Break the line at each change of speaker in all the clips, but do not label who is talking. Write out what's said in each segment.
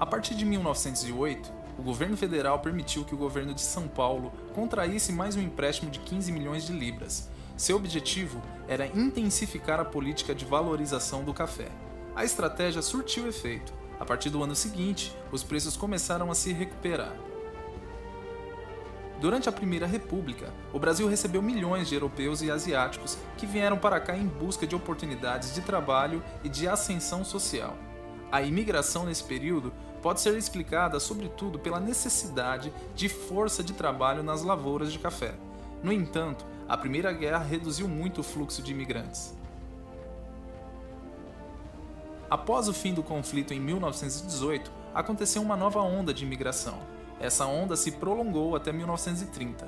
A partir de 1908, o governo federal permitiu que o governo de São Paulo contraísse mais um empréstimo de 15 milhões de libras. Seu objetivo era intensificar a política de valorização do café. A estratégia surtiu efeito. A partir do ano seguinte, os preços começaram a se recuperar. Durante a Primeira República, o Brasil recebeu milhões de europeus e asiáticos que vieram para cá em busca de oportunidades de trabalho e de ascensão social. A imigração nesse período pode ser explicada sobretudo pela necessidade de força de trabalho nas lavouras de café. No entanto, a Primeira Guerra reduziu muito o fluxo de imigrantes. Após o fim do conflito em 1918, aconteceu uma nova onda de imigração. Essa onda se prolongou até 1930.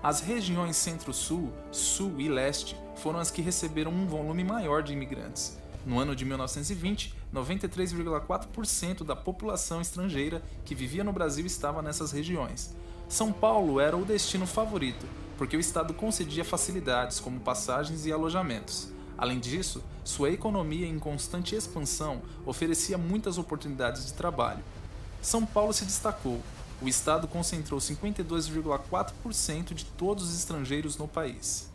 As regiões Centro-Sul, Sul e Leste foram as que receberam um volume maior de imigrantes. No ano de 1920, 93,4% da população estrangeira que vivia no Brasil estava nessas regiões. São Paulo era o destino favorito, porque o estado concedia facilidades como passagens e alojamentos. Além disso, sua economia em constante expansão oferecia muitas oportunidades de trabalho. São Paulo se destacou. O estado concentrou 52,4% de todos os estrangeiros no país.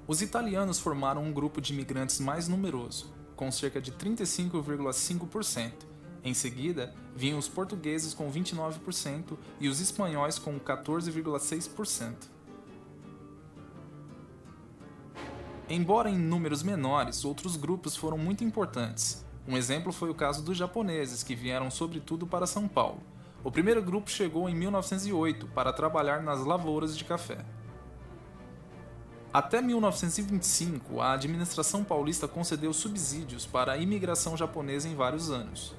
Os italianos formaram um grupo de imigrantes mais numeroso, com cerca de 35,5%. Em seguida, vinham os portugueses com 29% e os espanhóis com 14,6%. Embora em números menores, outros grupos foram muito importantes. Um exemplo foi o caso dos japoneses, que vieram sobretudo para São Paulo. O primeiro grupo chegou em 1908 para trabalhar nas lavouras de café. Até 1925, a administração paulista concedeu subsídios para a imigração japonesa em vários anos.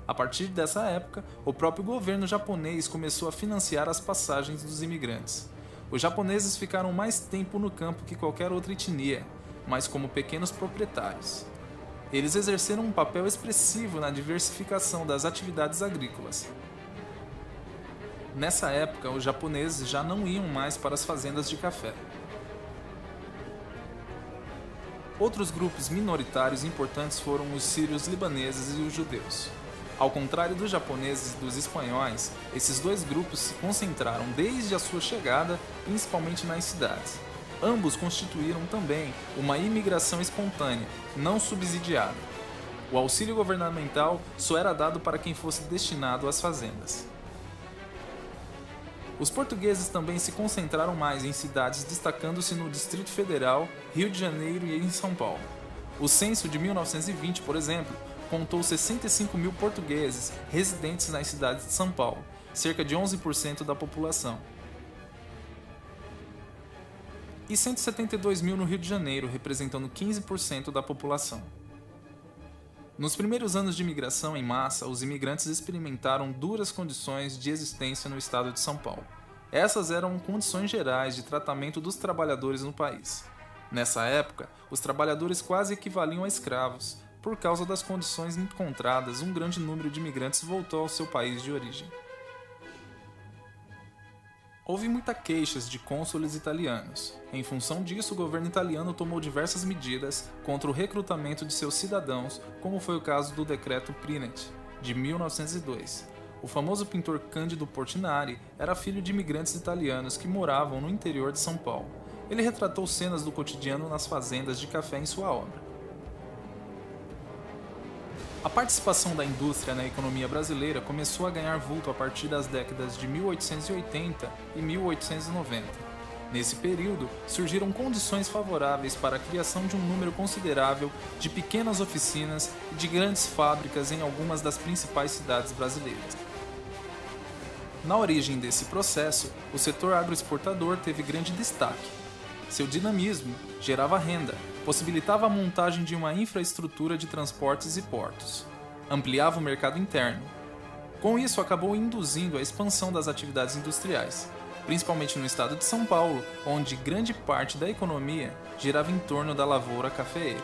A partir dessa época, o próprio governo japonês começou a financiar as passagens dos imigrantes. Os japoneses ficaram mais tempo no campo que qualquer outra etnia, mas como pequenos proprietários. Eles exerceram um papel expressivo na diversificação das atividades agrícolas. Nessa época, os japoneses já não iam mais para as fazendas de café. Outros grupos minoritários importantes foram os sírios libaneses e os judeus. Ao contrário dos japoneses e dos espanhóis, esses dois grupos se concentraram desde a sua chegada, principalmente nas cidades. Ambos constituíram também uma imigração espontânea, não subsidiada. O auxílio governamental só era dado para quem fosse destinado às fazendas. Os portugueses também se concentraram mais em cidades, destacando-se no Distrito Federal, Rio de Janeiro e em São Paulo. O censo de 1920, por exemplo, contou 65 mil portugueses residentes nas cidades de São Paulo, cerca de 11% da população. E 172 mil no Rio de Janeiro, representando 15% da população. Nos primeiros anos de imigração em massa, os imigrantes experimentaram duras condições de existência no estado de São Paulo. Essas eram condições gerais de tratamento dos trabalhadores no país. Nessa época, os trabalhadores quase equivaliam a escravos. Por causa das condições encontradas, um grande número de imigrantes voltou ao seu país de origem. Houve muitas queixas de cônsules italianos. Em função disso, o governo italiano tomou diversas medidas contra o recrutamento de seus cidadãos, como foi o caso do Decreto Prinet, de 1902. O famoso pintor Cândido Portinari era filho de imigrantes italianos que moravam no interior de São Paulo. Ele retratou cenas do cotidiano nas fazendas de café em sua obra. A participação da indústria na economia brasileira começou a ganhar vulto a partir das décadas de 1880 e 1890. Nesse período, surgiram condições favoráveis para a criação de um número considerável de pequenas oficinas e de grandes fábricas em algumas das principais cidades brasileiras. Na origem desse processo, o setor agroexportador teve grande destaque. Seu dinamismo gerava renda, possibilitava a montagem de uma infraestrutura de transportes e portos, ampliava o mercado interno. Com isso, acabou induzindo a expansão das atividades industriais, principalmente no estado de São Paulo, onde grande parte da economia girava em torno da lavoura cafeeira.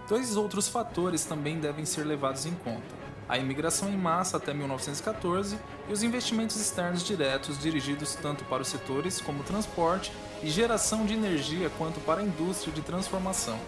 Dois outros fatores também devem ser levados em conta: a imigração em massa até 1914 e os investimentos externos diretos dirigidos tanto para os setores como transporte e geração de energia quanto para a indústria de transformação.